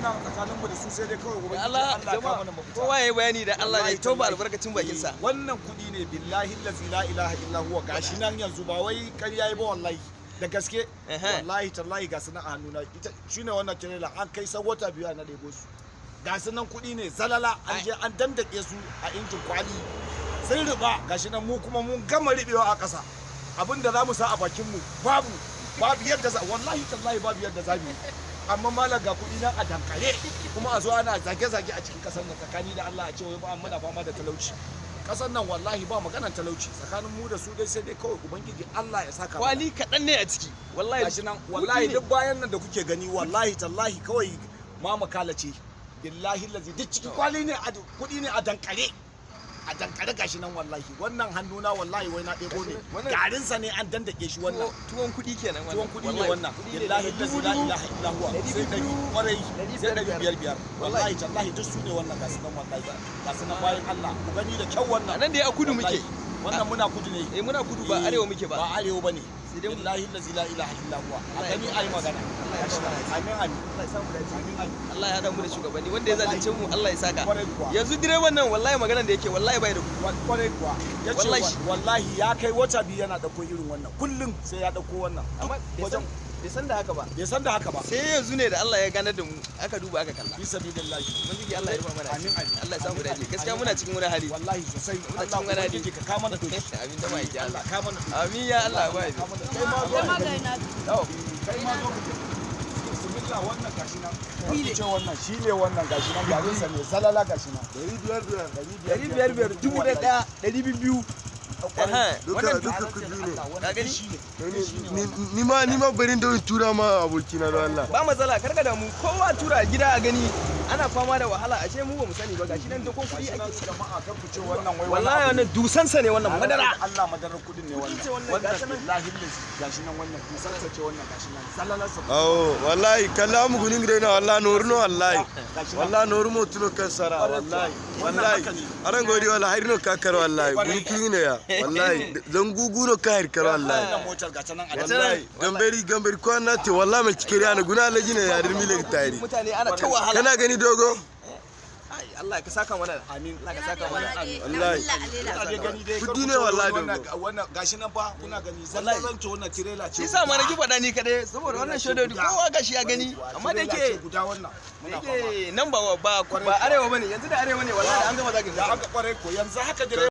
wannan tsakanin mu da su sai dai kawai gobe Allah jama'a kowa yayi bayani da Allah ya tauba albarkacin bakin sa. Wannan kudi ne billahi la ilaha illa huwa gashi nan yanzu ba wai ƙarya yi ba wallahi da gaske wallahi tallahi ga sunan a hannuna ita shine wannan trailer an kai wata biyu na ɗebo su ga sunan kudi ne zalala an je an dandake su a injin kwali sun riba gashi nan mu kuma mun gama ribewa a ƙasa abinda za mu sa a bakin mu babu yadda za wallahi tallahi babu yadda za mu amma malam ga kuɗi nan a dankare kuma a zo ana zage-zage a cikin ƙasar nan tsakani da Allah a ce wai ba muna fama da talauci ƙasar nan wallahi ba maganar talauci tsakanin mu da su dai sai dai kawai ubangiji Allah ya saka kwali kaɗan ne a ciki wallahi gashi nan wallahi duk bayan nan da kuke gani wallahi tallahi kawai ma makala ce billahi lazi duk ciki kwali ne kuɗi ne a dankare gashi nan wallahi wannan hannuna wallahi wai na ɗebo ne garinsa ne an dandake shi wannan tuwon kuɗi kenan tuwon kuɗi ne wannan billahi la ilaha illa huwa sai dari kwarai sai dari biyar wallahi tallahi duk su ne wannan gasu nan wallahi gasu nan bayan Allah ku gani da kyau wannan nan da a kudu muke wannan muna kudu ne muna kudu ba arewa muke ba arewa bane billahi la ilaha illa huwa a gani ai magana amin amin Allah ya samu dace amin Allah ya hada mu da shugabanni wanda ya zalunce mu Allah ya saka yanzu direban nan wallahi maganar da yake wallahi bai da kudi kwarai kuwa yace wallahi ya kai wata biyu yana dauko irin wannan kullum sai ya dauko wannan amma bai san da haka ba sai yanzu ne da Allah ya ganar da mu aka duba aka kalla fi sabilillahi mun ji Allah ya rufa mana amin Allah ya samu dace gaskiya muna cikin wani hali wallahi sosai muna cikin wani hali ka kama da doki amin da mai Allah ka mana amin ya Allah bai kai ma zo kai ma zo bismillah wannan gashi nan ce wannan shine wannan gashi nan garin sa ne salala gashi nan 500 1200 duka kudi ne ka gani ni ma barin da tura ma abokina don Allah ba matsala karka da mu kowa tura gida a gani ana fama da wahala ashe mu ba mu sani ba gashi nan dokon kudi ake jama'a kan ku ce wannan wai wallahi wannan dusan sa ne wannan madara Allah madarar kudin ne wannan billahi gashi nan wannan dusan sa ce wannan gashi nan sallalar sa wallahi kalla mu gunin gida na wallahi norno wallahi normo tuno kan sara wallahi aran godi wallahi harino kakar wallahi gunin ne ya wallahi zan guguno ka harkar wallahi gambari kwana te wallahi mai cikiri ana guna alaji ne ya dirmi le tayari mutane ana ta wahala kana gani dogo Allah ka saka mana amin Allah ka saka mana wallahi kudi ne wallahi dogo wannan gashi nan fa kuna gani wallahi zan ce wannan tirela ce shi sa ma nake faɗa ni kadai saboda wannan shododi kowa gashi ya gani amma da yake guda wannan nan ba arewa bane yanzu da arewa ne wallahi an gama zagin da aka kware ko yanzu haka